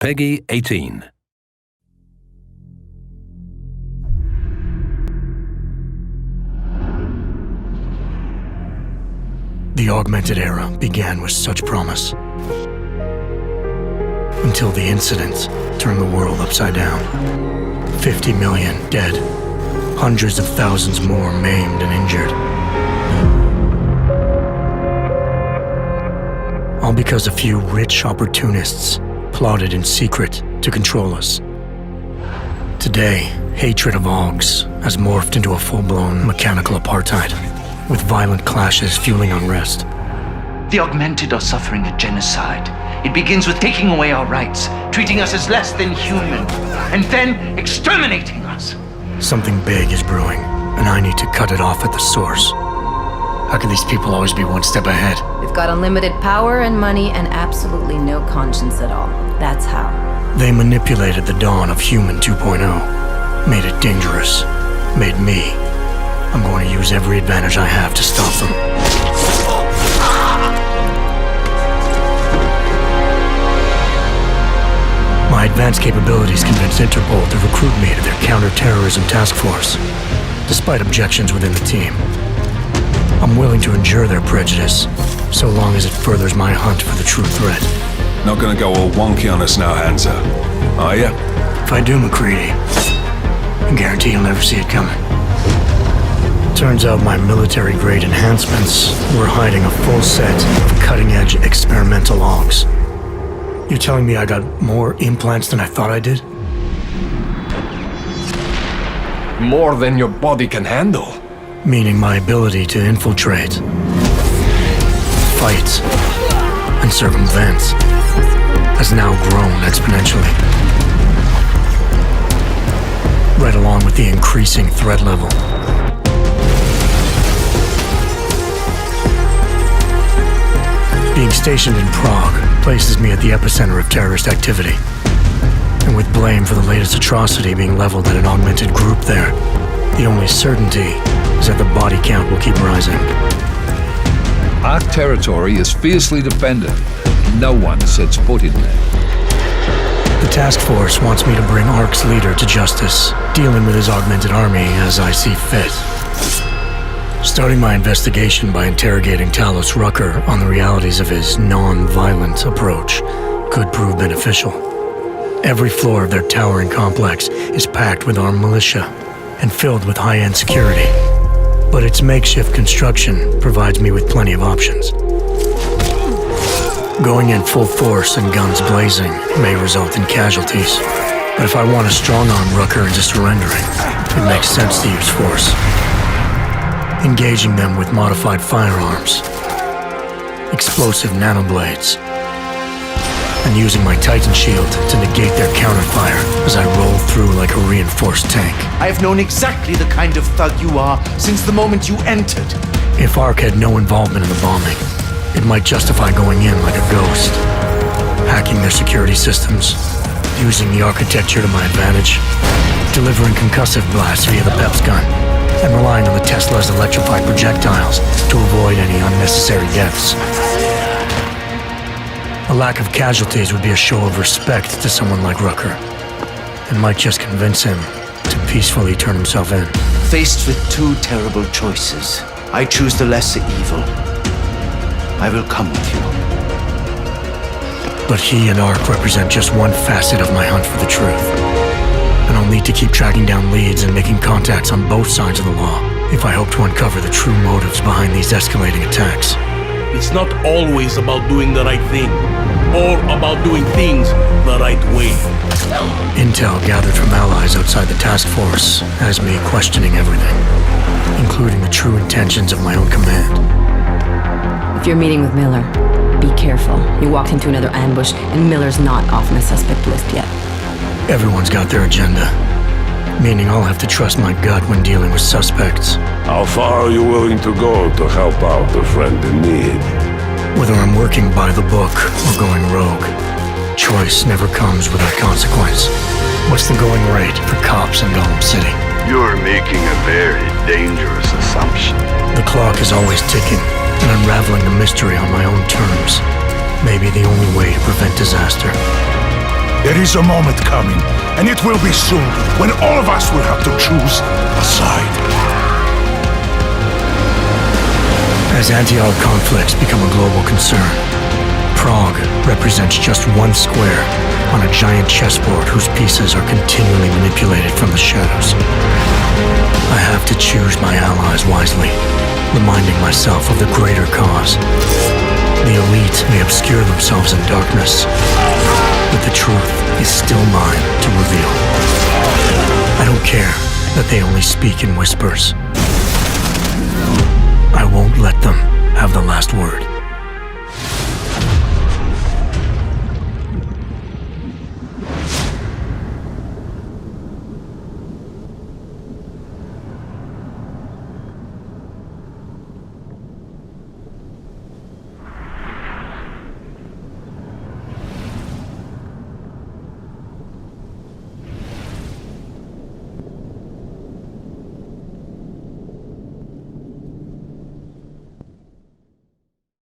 Peggy 18. The augmented era began with such promise. Until the incident turned the world upside down. 50 million dead. Hundreds of thousands more maimed and injured. All because a few rich opportunists plotted in secret to control us. Today, hatred of Augs has morphed into a full-blown mechanical apartheid, with violent clashes fueling unrest. The augmented are suffering a genocide. It begins with taking away our rights, treating us as less than human, and then exterminating us. Something big is brewing, and I need to cut it off at the source. How can these people always be one step ahead? They've got unlimited power and money and absolutely no conscience at all. That's how. They manipulated the dawn of Human 2.0, made it dangerous, made me. I'm going to use every advantage I have to stop them. My advanced capabilities convinced Interpol to recruit me to their counter-terrorism task force, despite objections within the team. I'm willing to endure their prejudice, so long as it furthers my hunt for the true threat. Not gonna go all wonky on us now, Hansa, are ya? If I do, McCready, I guarantee you'll never see it coming. Turns out my military-grade enhancements were hiding a full set of cutting-edge experimental logs. You're telling me I got more implants than I thought I did? More than your body can handle. Meaning my ability to infiltrate, fight, and circumvent has now grown exponentially. Right along with the increasing threat level. Being stationed in Prague places me at the epicenter of terrorist activity. And with blame for the latest atrocity being leveled at an augmented group there, the only certainty is that the body count will keep rising. Our territory is fiercely defended. No one sets foot in there. The task force wants me to bring ARC's leader to justice, dealing with his augmented army as I see fit. Starting my investigation by interrogating Talos Rucker on the realities of his non-violent approach could prove beneficial. Every floor of their towering complex is packed with armed militia and filled with high-end security. But its makeshift construction provides me with plenty of options. Going in full force and guns blazing may result in casualties. But if I want to strong-arm Rucker into surrendering, it makes sense to use force. Engaging them with modified firearms, explosive nanoblades, and using my Titan shield to negate their counterfire as I roll through like a reinforced tank. I have known exactly the kind of thug you are since the moment you entered. If ARC had no involvement in the bombing, it might justify going in like a ghost, hacking their security systems, using the architecture to my advantage, delivering concussive blasts via the PEPS gun, and relying on the Tesla's electrified projectiles to avoid any unnecessary deaths. A lack of casualties would be a show of respect to someone like Rucker, and might just convince him to peacefully turn himself in. Faced with two terrible choices, I choose the lesser evil. I will come with you. But he and ARC represent just one facet of my hunt for the truth. And I'll need to keep tracking down leads and making contacts on both sides of the law if I hope to uncover the true motives behind these escalating attacks. It's not always about doing the right thing, or about doing things the right way. Intel gathered from allies outside the task force has me questioning everything, including the true intentions of my own command. If you're meeting with Miller, be careful. You walked into another ambush, and Miller's not off my suspect list yet. Everyone's got their agenda, meaning I'll have to trust my gut when dealing with suspects. How far are you willing to go to help out a friend in need? Whether I'm working by the book or going rogue, choice never comes without consequence. What's the going rate for cops in Gotham City? You're making a very dangerous assumption. The clock is always ticking, and unraveling the mystery on my own terms may be the only way to prevent disaster. There is a moment coming, and it will be soon, when all of us will have to choose a side. As anti-Arab conflicts become a global concern, Prague represents just one square on a giant chessboard whose pieces are continually manipulated from the shadows. I have to choose my allies wisely, reminding myself of the greater cause. The elite may obscure themselves in darkness, but the truth is still mine to reveal. I don't care that they only speak in whispers. I won't let them have the last word.